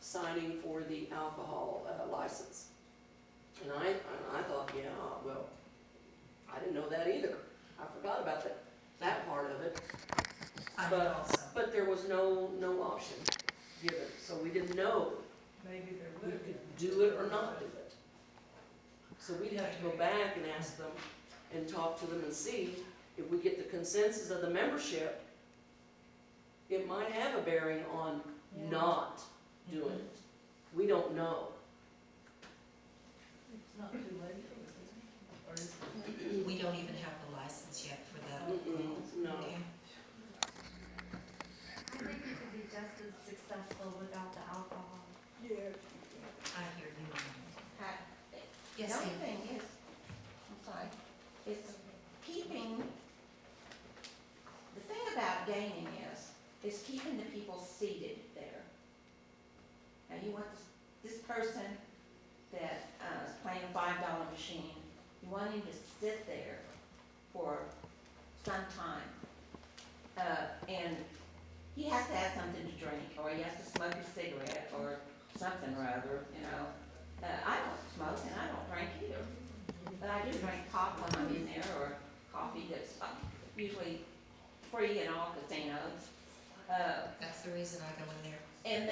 signing for the alcohol license. And I thought, yeah, well, I didn't know that either. I forgot about that part of it. I did also. But there was no option given, so we didn't know Maybe there we would be. could do it or not do it. So we'd have to go back and ask them and talk to them and see if we get the consensus of the membership, it might have a bearing on not doing it. We don't know. It's not too late, or is it? We don't even have the license yet for that. No. Okay. I think we could be just as successful without the alcohol. Yeah. I hear you. The Yes, only ma'am. thing is, I'm sorry, is keeping, the thing about gaming is keeping the people seated there. Now, you want this person that is playing a $5 machine, you want him to sit there for some time. And he has to have something to drink, or he has to smoke a cigarette, or something or other, you know. I don't smoke and I don't drink either, but I do drink pop when I'm in there, or coffee that's usually free in all casinos. That's the reason I go in there. And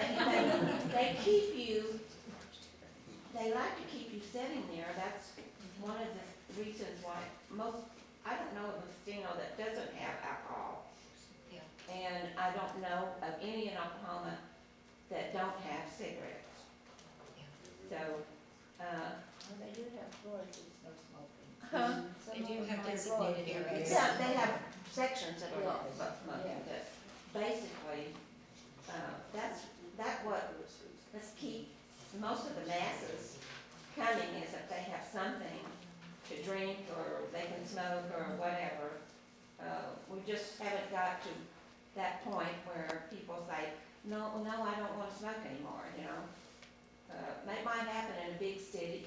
they keep you, they like to keep you sitting there. That's one of the reasons why I don't know of a casino that doesn't have alcohol. Yeah. And I don't know of any in Oklahoma that don't have cigarettes. So, They do have floors, there's no smoking. Huh? They do have designated areas. yeah, they have sections that are not smoking, but basically, let's keep most of the masses coming is if they have something to drink, or they can smoke, or whatever. We just haven't got to that point where people say, no, I don't want to smoke anymore, you know? That might happen in a big city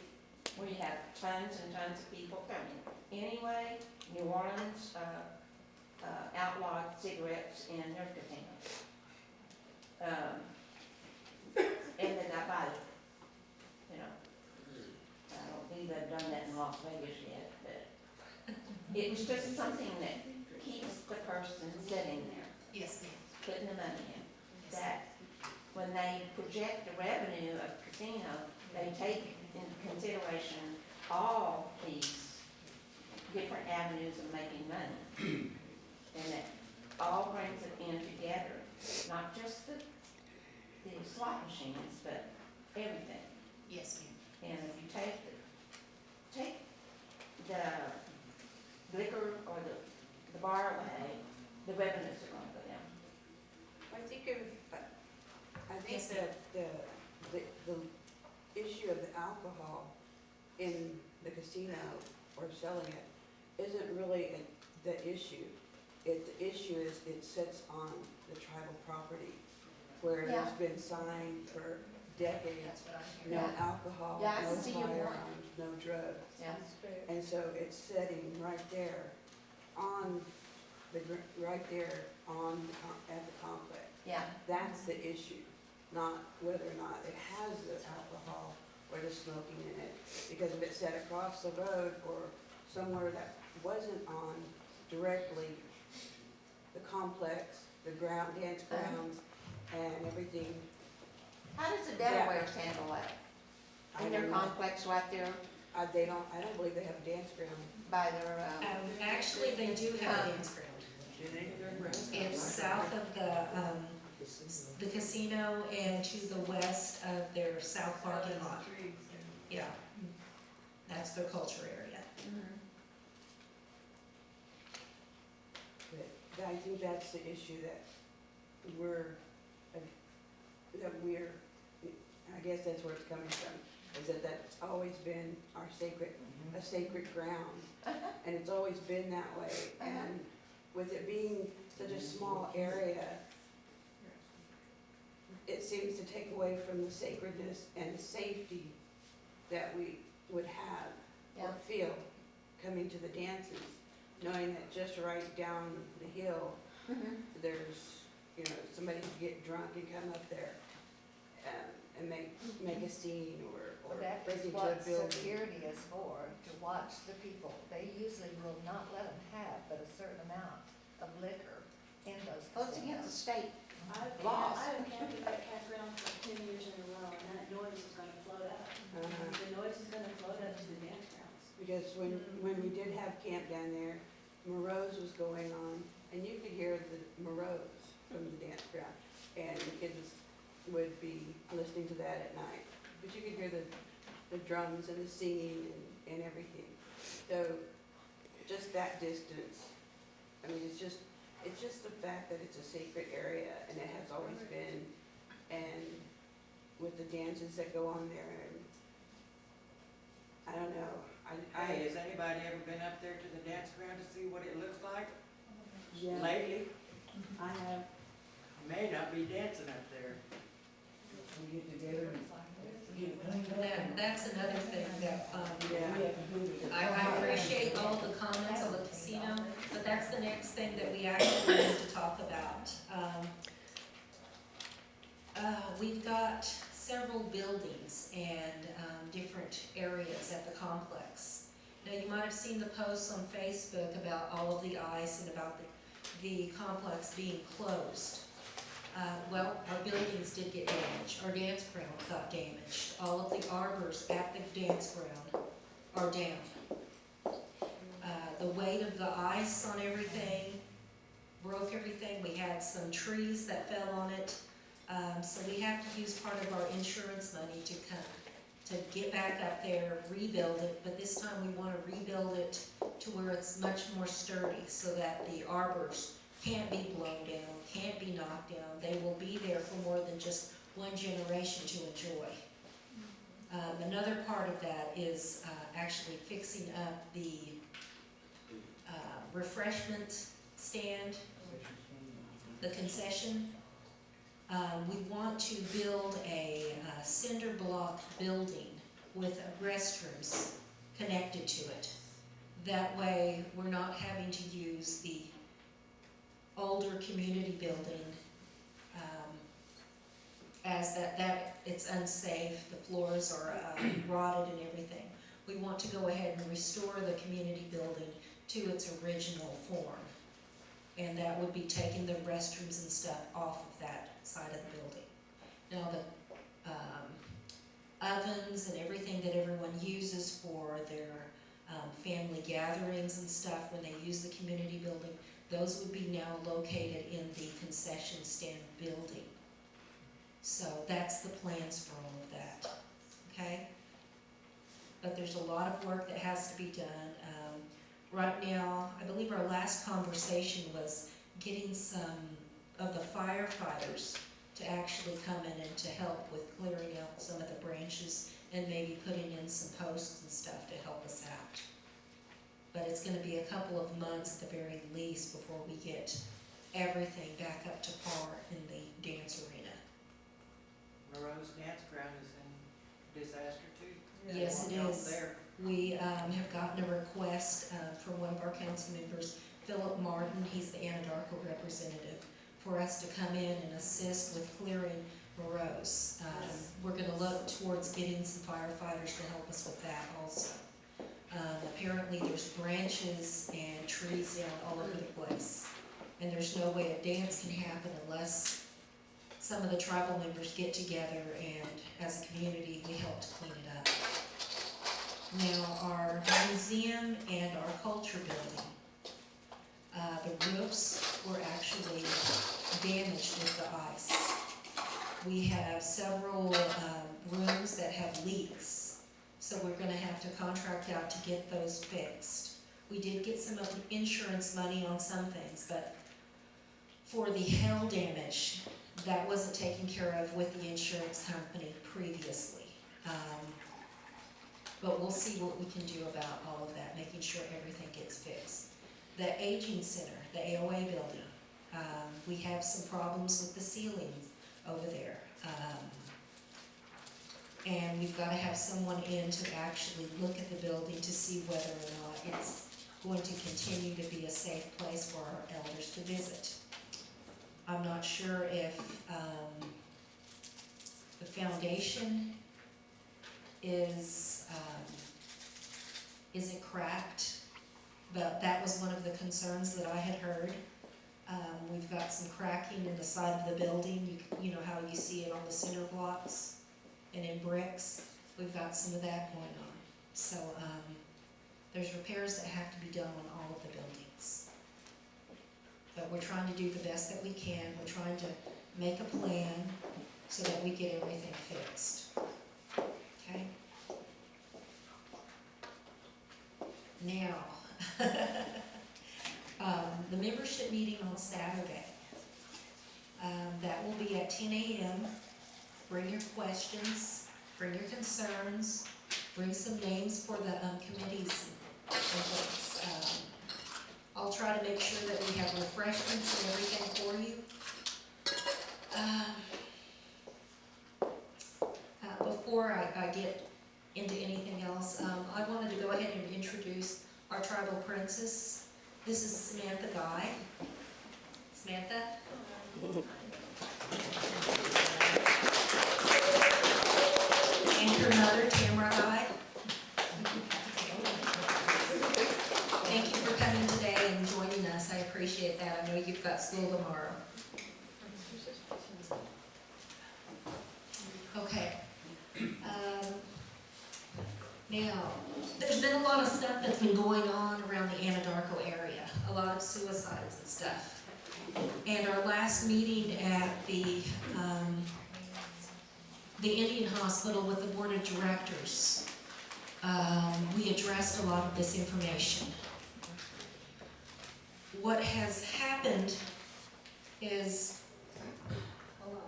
where you have tons and tons of people coming. Anyway, New Orleans outlawed cigarettes in their casinos. And they got by it, you know. I don't think they've done that in Las Vegas yet. It was just something that keeps the person sitting there, Yes, ma'am. putting the money in. That when they project the revenue of casino, they take into consideration all these different avenues of making money. And it all brings it in together, not just the slot machines, but everything. Yes, ma'am. And if you take the liquor or the bar away, the revenues are gonna go down. I think Yes, that the issue of the alcohol in the casino or selling it isn't really the issue. The issue is it sits on the tribal property where it has been signed for decades. No alcohol, Yeah, I no see your point. firearms, no drugs. Yeah. And so it's sitting right there on right there at the complex. Yeah. That's the issue, not whether or not it has the alcohol or the smoking in it. Because if it's set across the road or somewhere that wasn't on directly the complex, the dance grounds and everything, How does the Delawares handle that? I In their don't know. complex right there I don't believe they have a dance ground. by their, Actually, they do have a dance ground. Do they? It's south of the casino and to the west of their south parking lot. Yeah, that's their culture area. But I think that's the issue that I guess that's where it's coming from, is that that's always been our a sacred ground. And it's always been that way. And with it being such a small area, it seems to take away from the sacredness and safety that we would have or feel coming to the dances, knowing that just right down the hill, there's, somebody could get drunk and come up there and make a scene or That break is into a what building. security is for, to watch the people. They usually will not let them have but a certain amount of liquor in those well, it's against the casinos. state. I've Laws. camped at that campground for 10 years in a row, and that noise is gonna float up. The noise is gonna float up to the dance grounds. Because when we did have camp down there, Moreau's was going on, and you could hear the Moreau's from the dance ground. And the kids would be listening to that at night. But you could hear the drums and the singing and everything. So just that distance, I mean, it's just the fact that it's a sacred area, and it has always been. And with the dances that go on there, and I don't know, Hey, has anybody ever been up there to the dance ground to see what it looks like yeah, lately? I have. May not be dancing up there. We get together and get it cleaned up. That's another thing that, Yeah. We have to do it. I appreciate all the comments on the casino, but that's the next thing that we actually need to talk about. We've got several buildings and different areas at the complex. Now, you might have seen the posts on Facebook about all of the ice and about the complex being closed. Well, our buildings did get damaged, our dance ground got damaged, all of the arbors at the dance ground are down. The weight of the ice on everything broke everything, we had some trees that fell on it. So we have to use part of our insurance money to get back up there, rebuild it, but this time we wanna rebuild it to where it's much more sturdy, so that the arbors can't be blown down, can't be knocked down. They will be there for more than just one generation to enjoy. Another part of that is actually fixing up the refreshment stand, the concession. We want to build a cinder block building with restrooms connected to it. That way, we're not having to use the older community building as that it's unsafe, the floors are rotted and everything. We want to go ahead and restore the community building to its original form. And that would be taking the restrooms and stuff off of that side of the building. Now, the ovens and everything that everyone uses for their family gatherings and stuff when they use the community building, those would be now located in the concession stand building. So that's the plans for all of that, okay? But there's a lot of work that has to be done. Right now, I believe our last conversation was getting some of the firefighters to actually come in and to help with clearing out some of the branches and maybe putting in some posts and stuff to help us out. But it's gonna be a couple of months at the very least before we get everything back up to par in the dance arena. Monroe's Dance Ground is in disaster too. Yes, it Walk out is. there. We have gotten a request from one of our council members, Philip Martin, he's the Anadarko representative, for us to come in and assist with clearing Monroe's. We're gonna look towards getting some firefighters to help us with that also. Apparently there's branches and trees down all over the place, and there's no way a dance can happen unless some of the tribal members get together and as a community we help to clean it up. Now, our museum and our culture building, the roofs were actually damaged with the ice. We have several rooms that have leaks, so we're gonna have to contract out to get those fixed. We did get some insurance money on some things, but for the hail damage, that wasn't taken care of with the insurance company previously. But we'll see what we can do about all of that, making sure everything gets fixed. The aging center, the AOA building, we have some problems with the ceilings over there. And we've gotta have someone in to actually look at the building to see whether or not it's going to continue to be a safe place for our elders to visit. I'm not sure if the foundation isn't cracked, but that was one of the concerns that I had heard. We've got some cracking in the side of the building, you know how you see it on the cinder blocks and in bricks. We've got some of that going on. So there's repairs that have to be done on all of the buildings. But we're trying to do the best that we can. We're trying to make a plan so that we get everything fixed. Okay? Now, the membership meeting on Saturday, that will be at 10 a.m. Bring your questions, bring your concerns, bring some names for the committees and things. I'll try to make sure that we have refreshments and everything for you. Before I get into anything else, I wanted to go ahead and introduce our tribal princess. This is Samantha Guy. Samantha? And her mother, Tamara Guy. Thank you for coming today and joining us. I appreciate that. I know you've got school tomorrow. Okay. Now, there's been a lot of stuff that's been going on around the Anadarko area, a lot of suicides and stuff. And our last meeting at the Indian Hospital with the Board of Directors, we addressed a lot of this information. What has happened is, hold on.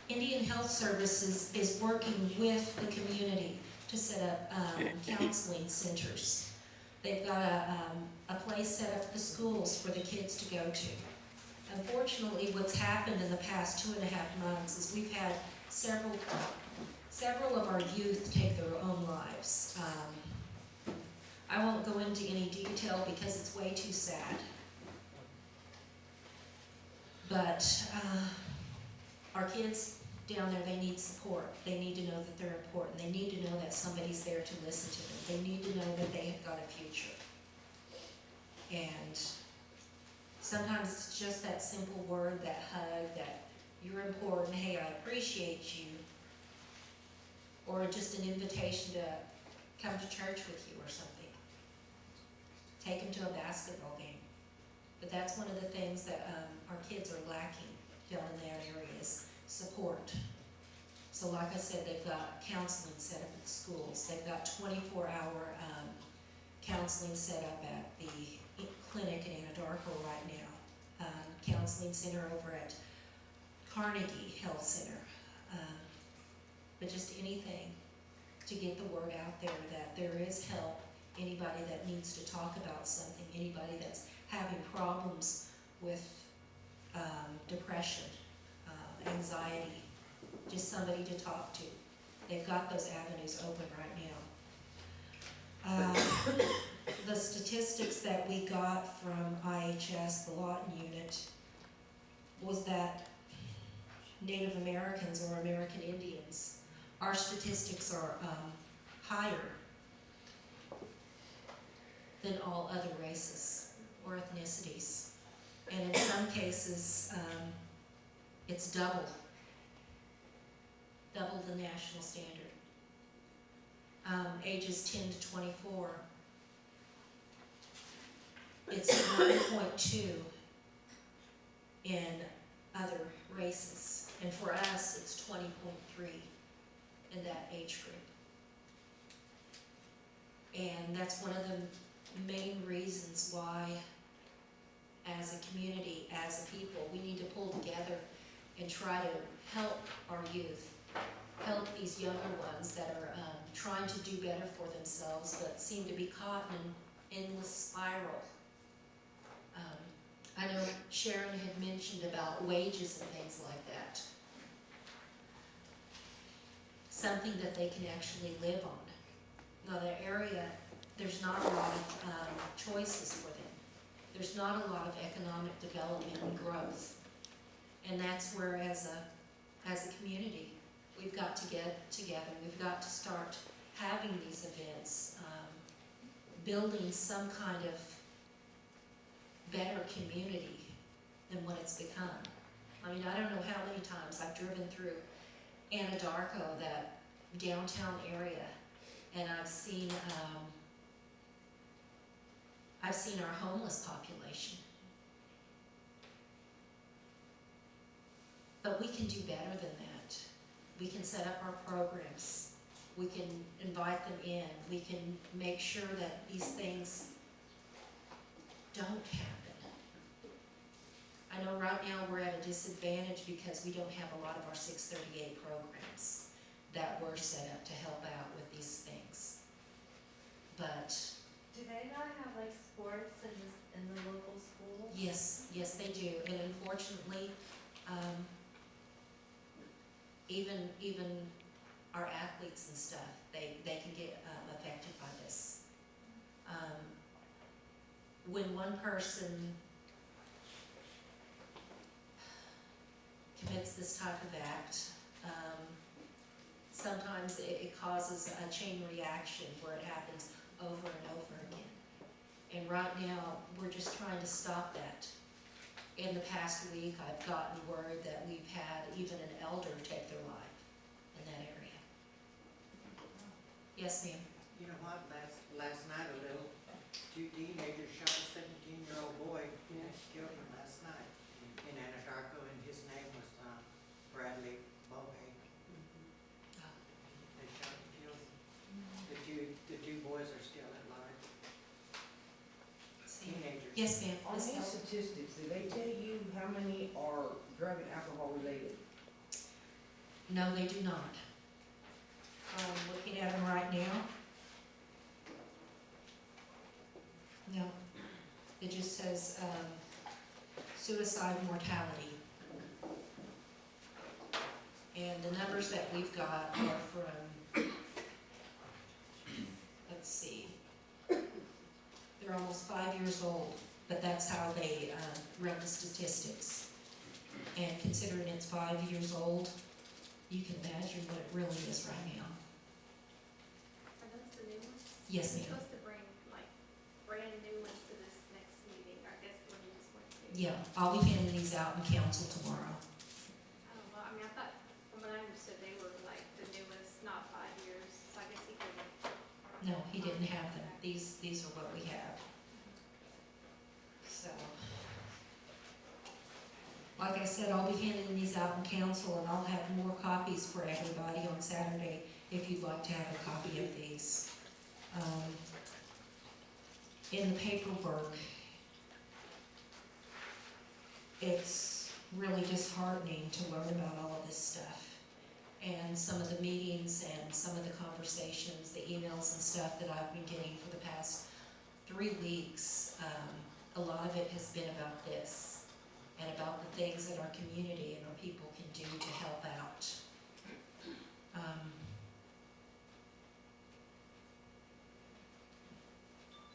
Indian Health Services is working with the community to set up counseling centers. They've got a place set up at the schools for the kids to go to. Unfortunately, what's happened in the past 2.5 months is we've had several of our youth take their own lives. I won't go into any detail because it's way too sad. But Our kids down there, they need support. They need to know that they're important. They need to know that somebody's there to listen to them. They need to know that they have got a future. And sometimes it's just that simple word, that hug, that you're important, hey, I appreciate you. Or just an invitation to come to church with you or something. Take them to a basketball game. But that's one of the things that our kids are lacking down in that area is support. So like I said, they've got counseling set up at the schools. They've got 24-hour counseling set up at the clinic in Anadarko right now. Counseling center over at Carnegie Health Center. But just anything to get the word out there that there is help. Anybody that needs to talk about something, anybody that's having problems with depression, anxiety, just somebody to talk to. They've got those avenues open right now. The statistics that we got from IHS, the Lawton unit, was that Native Americans or American Indians, our statistics are higher than all other races or ethnicities. And in some cases, it's double the national standard. Ages 10 to 24, it's 9.2 in other races. And for us, it's 20.3 in that age group. And that's one of the main reasons why, as a community, as a people, we need to pull together and try to help our youth, help these younger ones that are trying to do better for themselves but seem to be caught in an endless spiral. I know Sharon had mentioned about wages and things like that. Something that they can actually live on. Now, the area, there's not a lot of choices for them. There's not a lot of economic development and growth. And that's where, as a community, we've got to get together. We've got to start having these events, building some kind of better community than what it's become. I mean, I don't know how many times I've driven through Anadarko, that downtown area, and I've seen our homeless population. But we can do better than that. We can set up our programs. We can invite them in. We can make sure that these things don't happen. I know right now we're at a disadvantage because we don't have a lot of our 638 programs that were set up to help out with these things. But Do they not have like sports in the local schools? yes, they do. And unfortunately, even our athletes and stuff, they can get affected by this. When one person commits this type of act, sometimes it causes a chain reaction where it happens over and over again. And right now, we're just trying to stop that. In the past week, I've gotten word that we've had even an elder take their life in that area. Yes, ma'am? You know what, last night a little, two teenagers shot a 17-year-old boy, and killed him last night in Anadarko, and his name was Bradley Bohe. They shot and killed him. The two boys are still at large. Teenagers. Yes, ma'am. On Ms. these Hill? statistics, do they tell you how many are drug and alcohol related? No, they do not. Looking at them right now. No, it just says suicide mortality. And the numbers that we've got are from, let's see, they're almost 5 years old, but that's how they run the statistics. And considering it's 5 years old, you can imagine what it really is right now. Are those the new ones? Yes, You're ma'am. supposed to bring like brand new ones to this next meeting, I guess when you just went to. Yeah, I'll be handing these out in council tomorrow. Well, I mean, I thought, from what I understood, they were like the newest, not 5 years, so I guess he couldn't. No, he didn't have them. These are what we have. So, like I said, I'll be handing these out in council, and I'll have more copies for everybody on Saturday if you'd like to have a copy of these. In the paperwork, it's really disheartening to learn about all of this stuff. And some of the meetings and some of the conversations, the emails and stuff that I've been getting for the past 3 weeks, a lot of it has been about this and about the things that our community and our people can do to help out.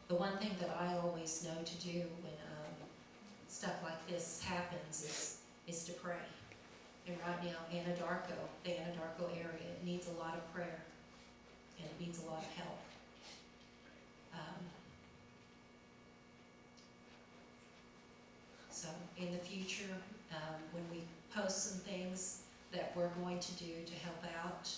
The one thing that I always know to do when stuff like this happens is to pray. And right now, Anadarko, the Anadarko area, it needs a lot of prayer, and it needs a lot of help. So in the future, when we post some things that we're going to do to help out,